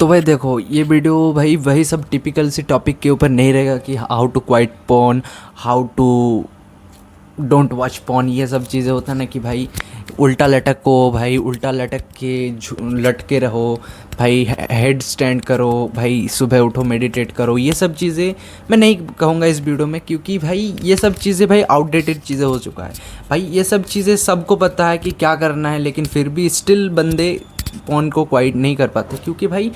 तो भाई देखो, ये वीडियो भाई वही सब टिपिकल सी टॉपिक के ऊपर नहीं रहेगा कि how to quiet pawn, how to don't watch pawn. ये सब चीज़ें होता है ना कि भाई उल्टा लटको, भाई उल्टा लटक के लटके रहो, भाई हेड स्टैंड करो, भाई सुबह उठो मेडिटेट करो। ये सब चीज़ें मैं नहीं कहूँगा इस वीडियो में, क्योंकि भाई ये सब चीज़ें भाई आउटडेटेड चीज़ें हो चुका है। भाई ये सब चीज़ें सबको पता है कि क्या करना है, लेकिन फिर भी स्टिल बंदे पॉन को क्वाइट नहीं कर पाते, क्योंकि भाई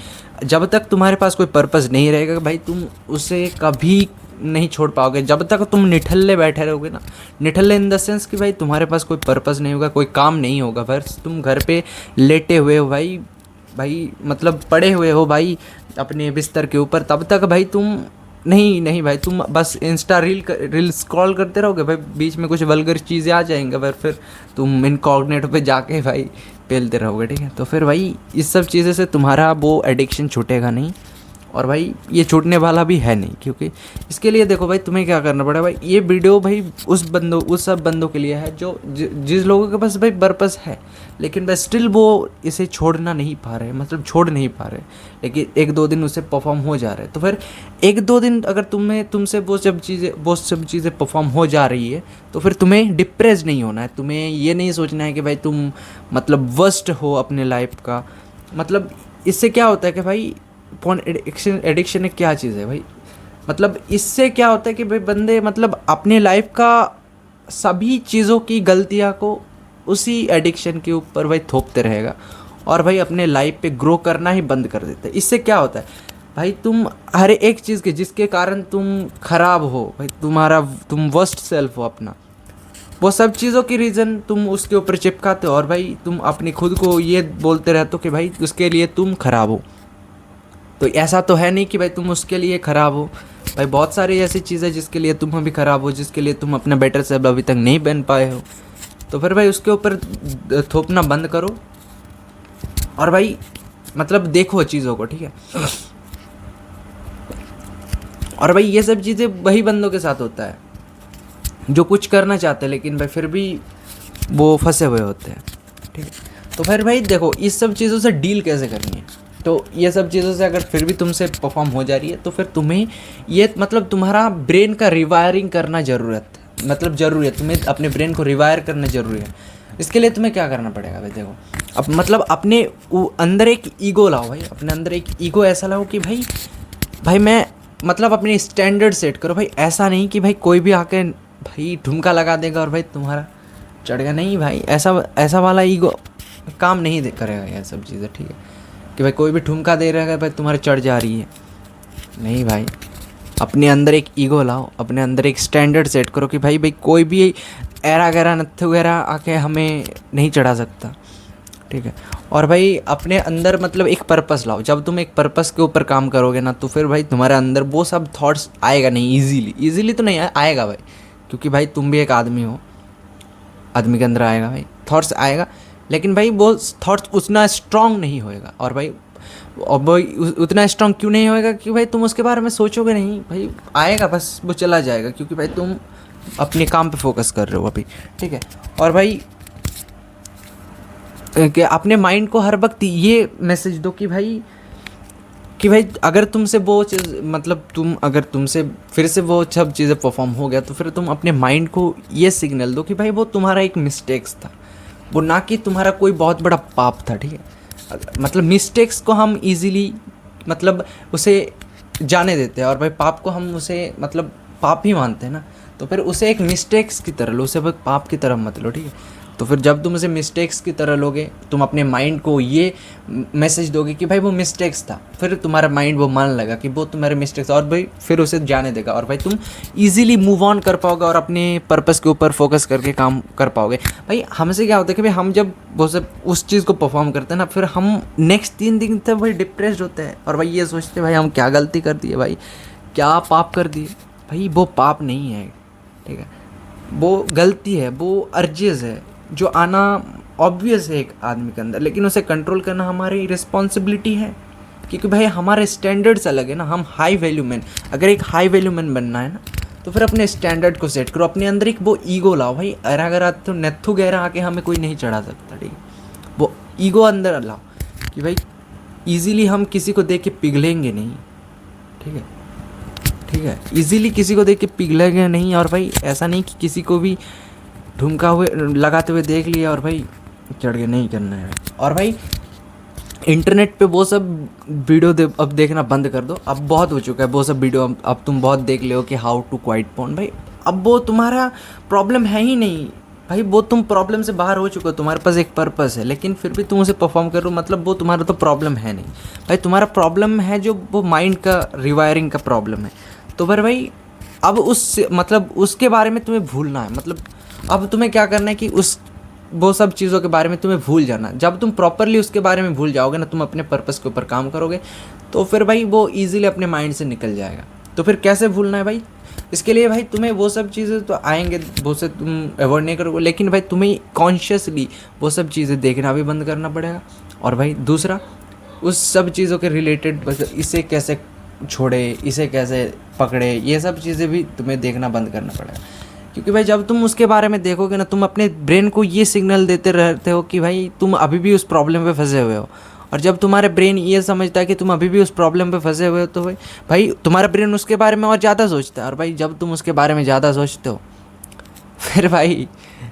जब तक तुम्हारे पास कोई पर्पस नहीं रहेगा भाई तुम उसे कभी नहीं छोड़ पाओगे। जब तक तुम निठल्ले बैठे रहोगे ना, निठल्ले इन द सेंस कि भाई तुम्हारे पास कोई पर्पस नहीं होगा, कोई काम नहीं होगा, बस तुम घर पे लेटे हुए हो भाई, भाई मतलब पड़े हुए हो भाई अपने बिस्तर के ऊपर, तब तक भाई तुम नहीं नहीं भाई तुम बस इंस्टा रील स्क्रॉल करते रहोगे भाई, बीच में कुछ वल्गर चीज़ें आ जाएंगे, फिर तुम इनकॉग्निटो पे जाके भाई पेलते रहोगे। ठीक है, तो फिर भाई इस सब चीज़ें से तुम्हारा वो एडिक्शन छूटेगा नहीं, और भाई ये छूटने वाला भी है नहीं। क्योंकि इसके लिए देखो भाई तुम्हें क्या करना पड़ेगा भाई, ये वीडियो भाई उस सब बंदों के लिए है जो जिस लोगों के पास भाई पर्पस है, लेकिन भाई स्टिल वो इसे छोड़ना नहीं पा रहे, मतलब छोड़ नहीं पा रहे, लेकिन एक दो दिन उसे परफॉर्म हो जा रहे हैं। तो फिर एक दो दिन अगर तुमसे वो सब चीज़ें परफॉर्म हो जा रही है, तो फिर तुम्हें डिप्रेस नहीं होना है, तुम्हें ये नहीं सोचना है कि भाई तुम मतलब वर्स्ट हो अपने लाइफ का। मतलब इससे क्या होता है कि भाई फोन एडिक्शन एक क्या चीज़ है भाई, मतलब इससे क्या होता है कि भाई बंदे मतलब अपने लाइफ का सभी चीज़ों की गलतियाँ को उसी एडिक्शन के ऊपर भाई थोपते रहेगा, और भाई अपने लाइफ पे ग्रो करना ही बंद कर देते हैं। इससे क्या होता है भाई, तुम हर एक चीज़ के जिसके कारण तुम खराब हो भाई, तुम वर्स्ट सेल्फ हो अपना, वो सब चीज़ों की रीज़न तुम उसके ऊपर चिपकाते हो, और भाई तुम अपनी खुद को ये बोलते रहते हो कि भाई उसके लिए तुम खराब हो। तो ऐसा तो है नहीं कि भाई तुम उसके लिए ख़राब हो, भाई बहुत सारी ऐसी चीज़ें जिसके लिए तुम अभी ख़राब हो, जिसके लिए तुम अपना बेटर सेल्फ अभी तक नहीं बन पाए हो। तो फिर भाई उसके ऊपर थोपना बंद करो, और भाई मतलब देखो चीज़ों को। ठीक है, और भाई ये सब चीज़ें वही बंदों के साथ होता है जो कुछ करना चाहते हैं, लेकिन भाई फिर भी वो फंसे हुए होते हैं। ठीक है, तो फिर भाई देखो इस सब चीज़ों से डील कैसे करनी है। तो ये सब चीज़ों से अगर फिर भी तुमसे परफॉर्म हो जा रही है, तो फिर तुम्हें ये मतलब तुम्हारा ब्रेन का रिवायरिंग करना ज़रूरी है, तुम्हें अपने ब्रेन को रिवायर करना ज़रूरी है। इसके लिए तुम्हें क्या करना पड़ेगा भाई, देखो अब मतलब अपने अंदर एक ईगो लाओ भाई, अपने अंदर एक ईगो ऐसा लाओ कि भाई भाई मैं मतलब अपने स्टैंडर्ड सेट करो भाई। ऐसा नहीं कि भाई कोई भी आके भाई ठुमका लगा देगा और भाई तुम्हारा चढ़ेगा, नहीं भाई ऐसा वाला ईगो काम नहीं करेगा ये सब चीज़ें। ठीक है, कि भाई कोई भी ठुमका दे रहा है भाई तुम्हारे चढ़ जा रही है, नहीं भाई अपने अंदर एक ईगो लाओ, अपने अंदर एक स्टैंडर्ड सेट करो कि भाई कोई भी ऐरा गैरा नत्थु वगैरह आके हमें नहीं चढ़ा सकता। ठीक है, और भाई अपने अंदर मतलब एक पर्पस लाओ। जब तुम एक पर्पस के ऊपर काम करोगे ना, तो फिर भाई तुम्हारे अंदर वो सब थॉट्स आएगा नहीं ईजीली तो नहीं आएगा भाई, क्योंकि भाई तुम भी एक आदमी हो, आदमी के अंदर आएगा भाई थॉट्स आएगा, लेकिन भाई वो थॉट्स उतना स्ट्रॉन्ग नहीं होएगा। और भाई उतना स्ट्रॉन्ग क्यों नहीं होएगा कि भाई तुम उसके बारे में सोचोगे नहीं, भाई आएगा बस वो चला जाएगा, क्योंकि भाई तुम अपने काम पे फोकस कर रहे हो अभी। ठीक है, और भाई कि अपने माइंड को हर वक्त ये मैसेज दो कि भाई अगर तुमसे वो चीज़ मतलब अगर तुमसे फिर से वो सब चीज़ें परफॉर्म हो गया, तो फिर तुम अपने माइंड को ये सिग्नल दो कि भाई वो तुम्हारा एक मिस्टेक्स था, वो ना कि तुम्हारा कोई बहुत बड़ा पाप था। ठीक है, मतलब मिस्टेक्स को हम इजीली मतलब उसे जाने देते हैं, और भाई पाप को हम उसे मतलब पाप ही मानते हैं ना, तो फिर उसे एक मिस्टेक्स की तरह लो, उसे पाप की तरह मत लो। ठीक है, तो फिर जब तुम उसे मिस्टेक्स की तरह लोगे, तुम अपने माइंड को ये मैसेज दोगे कि भाई वो मिस्टेक्स था, फिर तुम्हारा माइंड वो मान लगा कि वो तुम्हारे मिस्टेक्स, और भाई फिर उसे जाने देगा, और भाई तुम इजीली मूव ऑन कर पाओगे और अपने पर्पस के ऊपर फोकस करके काम कर पाओगे। भाई हमसे क्या होता है कि भाई हम जब वो सब उस चीज़ को परफॉर्म करते हैं ना, फिर हम नेक्स्ट 3 दिन तक भाई डिप्रेस्ड होते हैं, और भाई ये सोचते हैं भाई हम क्या गलती कर दिए, भाई क्या पाप कर दिए। भाई वो पाप नहीं है, ठीक है, वो गलती है, वो अर्जेस है जो आना ऑब्वियस है एक आदमी के अंदर, लेकिन उसे कंट्रोल करना हमारी रिस्पॉन्सिबिलिटी है, क्योंकि भाई हमारे स्टैंडर्ड्स अलग है ना, हम हाई वैल्यू मैन, अगर एक हाई वैल्यू मैन बनना है ना, तो फिर अपने स्टैंडर्ड को सेट करो, अपने अंदर एक वो ईगो लाओ भाई। अगर तो नत्थु गहरा आके हमें कोई नहीं चढ़ा सकता। ठीक है, वो ईगो अंदर लाओ कि भाई ईज़िली हम किसी को देख के पिघलेंगे नहीं, ठीक है, ठीक है, ईज़िली किसी को देख के पिघलेंगे नहीं। और भाई ऐसा नहीं कि किसी को भी ठुमका हुए लगाते हुए देख लिया और भाई चढ़ के नहीं करना है। और भाई इंटरनेट पे वो सब वीडियो अब देखना बंद कर दो। अब बहुत हो चुका है वो सब वीडियो। अब तुम बहुत देख ले हो कि हाउ टू क्वाइट पोर्न। भाई अब वो तुम्हारा प्रॉब्लम है ही नहीं भाई, वो तुम प्रॉब्लम से बाहर हो चुके हो। तुम्हारे पास एक पर्पस है, लेकिन फिर भी तुम उसे परफॉर्म करो, मतलब वो तुम्हारा तो प्रॉब्लम है नहीं भाई। तुम्हारा प्रॉब्लम है जो वो माइंड का रिवायरिंग का प्रॉब्लम है। तो फिर भाई अब मतलब उसके बारे में तुम्हें भूलना है। मतलब अब तुम्हें क्या करना है कि वो सब चीज़ों के बारे में तुम्हें भूल जाना। जब तुम प्रॉपरली उसके बारे में भूल जाओगे ना, तुम अपने पर्पस के ऊपर काम करोगे, तो फिर भाई वो ईजिली अपने माइंड से निकल जाएगा। तो फिर कैसे भूलना है भाई? इसके लिए भाई तुम्हें वो सब चीज़ें तो आएंगे, वो से तुम अवॉइड नहीं करोगे, लेकिन भाई तुम्हें कॉन्शियसली वो सब चीज़ें देखना भी बंद करना पड़ेगा। और भाई दूसरा, उस सब चीज़ों के रिलेटेड बस इसे कैसे छोड़े, इसे कैसे पकड़े, ये सब चीज़ें भी तुम्हें देखना बंद करना पड़ेगा। क्योंकि भाई जब तुम उसके बारे में देखोगे ना, तुम अपने ब्रेन को ये सिग्नल देते रहते हो कि भाई तुम अभी भी उस प्रॉब्लम पे फंसे हुए हो। और जब तुम्हारे ब्रेन ये समझता है कि तुम अभी भी उस प्रॉब्लम पे फंसे हुए हो, तो भाई तुम्हारा ब्रेन उसके बारे में और ज़्यादा सोचता है। और भाई जब तुम उसके बारे में ज़्यादा सोचते हो,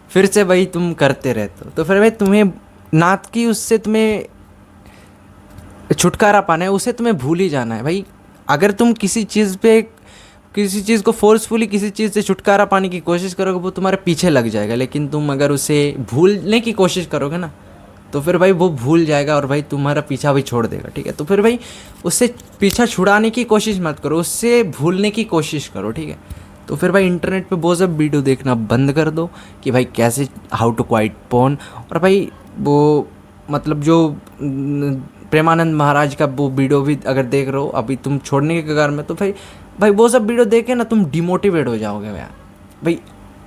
फिर से भाई तुम करते रहते हो। तो फिर भाई तुम्हें ना कि उससे तुम्हें छुटकारा पाना है, उसे तुम्हें भूल ही जाना है भाई। अगर तुम किसी चीज़ को फोर्सफुली किसी चीज़ से छुटकारा पाने की कोशिश करोगे, वो तुम्हारे पीछे लग जाएगा। लेकिन तुम अगर उसे भूलने की कोशिश करोगे ना, तो फिर भाई वो भूल जाएगा और भाई तुम्हारा पीछा भी छोड़ देगा, ठीक है। तो फिर भाई उससे पीछा छुड़ाने की कोशिश मत करो, उससे भूलने की कोशिश करो, ठीक है। तो फिर भाई इंटरनेट पे वो सब वीडियो देखना बंद कर दो कि भाई कैसे हाउ टू क्वाइट पोर्न। और भाई वो मतलब जो प्रेमानंद महाराज का वो वीडियो भी अगर देख रहे हो अभी तुम छोड़ने के कगार में, तो भाई वो सब वीडियो देख के ना तुम डिमोटिवेट हो जाओगे यार। भाई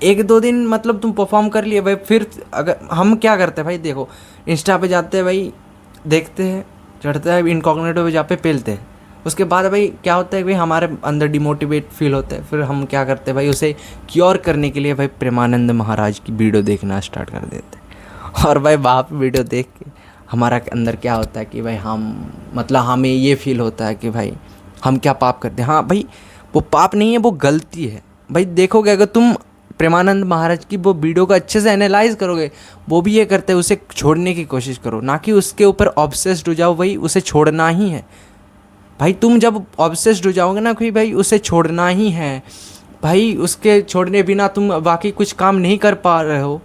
एक दो दिन मतलब तुम परफॉर्म कर लिए भाई, फिर अगर हम क्या करते हैं भाई, देखो इंस्टा पे जाते हैं भाई, देखते हैं, चढ़ते हैं इनकॉग्निटो पे, जा पे पेलते हैं। उसके बाद भाई क्या होता है भाई, हमारे अंदर डिमोटिवेट फील होता है। फिर हम क्या करते हैं भाई, उसे क्योर करने के लिए भाई प्रेमानंद महाराज की वीडियो देखना स्टार्ट कर देते हैं। और भाई वहाँ पे वीडियो देख के हमारा अंदर क्या होता है कि भाई हमें ये फील होता है कि भाई हम क्या पाप करते हैं। हाँ भाई वो पाप नहीं है, वो गलती है भाई। देखोगे अगर तुम प्रेमानंद महाराज की वो वीडियो को अच्छे से एनालाइज करोगे, वो भी ये करते हैं, उसे छोड़ने की कोशिश करो, ना कि उसके ऊपर ऑब्सेस्ड हो जाओ। भाई उसे छोड़ना ही है भाई। तुम जब ऑब्सेस्ड हो जाओगे ना कि भाई उसे छोड़ना ही है भाई, उसके छोड़ने बिना तुम बाकी कुछ काम नहीं कर पा रहे हो,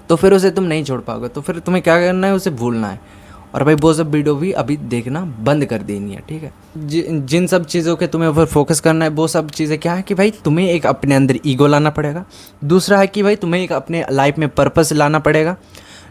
तो फिर उसे तुम नहीं छोड़ पाओगे। तो फिर तुम्हें क्या करना है, उसे भूलना है। और भाई वो सब वीडियो भी अभी देखना बंद कर देनी है, ठीक है। जिन सब चीज़ों के तुम्हें ऊपर फोकस करना है, वो सब चीज़ें क्या है कि भाई तुम्हें एक अपने अंदर ईगो लाना पड़ेगा। दूसरा है कि भाई तुम्हें एक अपने लाइफ में पर्पस लाना पड़ेगा,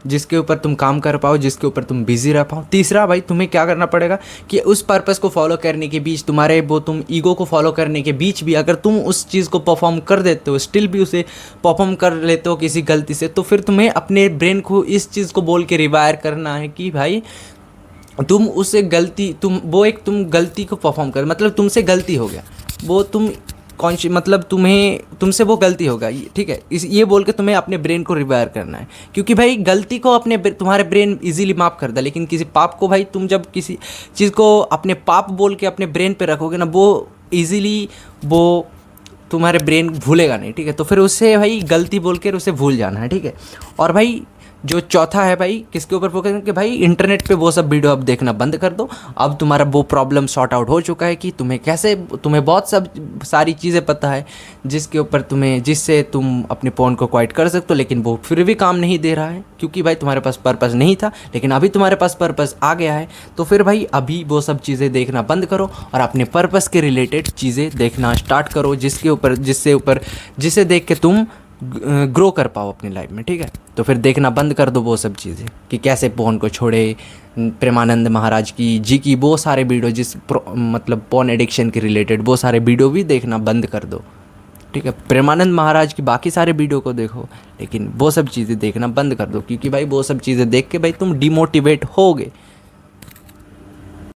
जिसके ऊपर तुम काम कर पाओ, जिसके ऊपर तुम बिजी रह पाओ। तीसरा भाई तुम्हें क्या करना पड़ेगा कि उस पर्पस को फॉलो करने के बीच तुम ईगो को फॉलो करने के बीच भी अगर तुम उस चीज़ को परफॉर्म कर देते हो, स्टिल भी उसे परफॉर्म कर लेते हो किसी गलती से, तो फिर तुम्हें अपने ब्रेन को इस चीज़ को बोल के रिवायर करना है कि भाई तुम तुम गलती को परफॉर्म कर, मतलब तुमसे गलती हो गया, वो तुम मतलब तुमसे वो गलती होगा, ठीक है। ये बोल के तुम्हें अपने ब्रेन को रिवायर करना है। क्योंकि भाई गलती को तुम्हारे ब्रेन इजीली माफ़ करता है, लेकिन किसी पाप को भाई तुम जब किसी चीज़ को अपने पाप बोल के अपने ब्रेन पे रखोगे ना, वो इजीली वो तुम्हारे ब्रेन भूलेगा नहीं, ठीक है। तो फिर उससे भाई गलती बोल कर उसे भूल जाना है, ठीक है। और भाई जो चौथा है भाई, किसके ऊपर फोकस कि भाई इंटरनेट पे वो सब वीडियो अब देखना बंद कर दो। अब तुम्हारा वो प्रॉब्लम सॉर्ट आउट हो चुका है कि तुम्हें बहुत सब सारी चीज़ें पता है जिससे तुम अपने फ़ोन को क्वाइट कर सकते हो, लेकिन वो फिर भी काम नहीं दे रहा है क्योंकि भाई तुम्हारे पास पर्पस नहीं था। लेकिन अभी तुम्हारे पास पर्पस आ गया है, तो फिर भाई अभी वो सब चीज़ें देखना बंद करो और अपने पर्पस के रिलेटेड चीज़ें देखना स्टार्ट करो, जिसे देख के तुम ग्रो कर पाओ अपनी लाइफ में, ठीक है। तो फिर देखना बंद कर दो वो सब चीज़ें कि कैसे पोर्न को छोड़े। प्रेमानंद महाराज की वो सारे वीडियो मतलब पोर्न एडिक्शन के रिलेटेड वो सारे वीडियो भी देखना बंद कर दो, ठीक है। प्रेमानंद महाराज की बाकी सारे वीडियो को देखो, लेकिन वो सब चीज़ें देखना बंद कर दो, क्योंकि भाई वो सब चीज़ें देख के भाई तुम डिमोटिवेट होगे।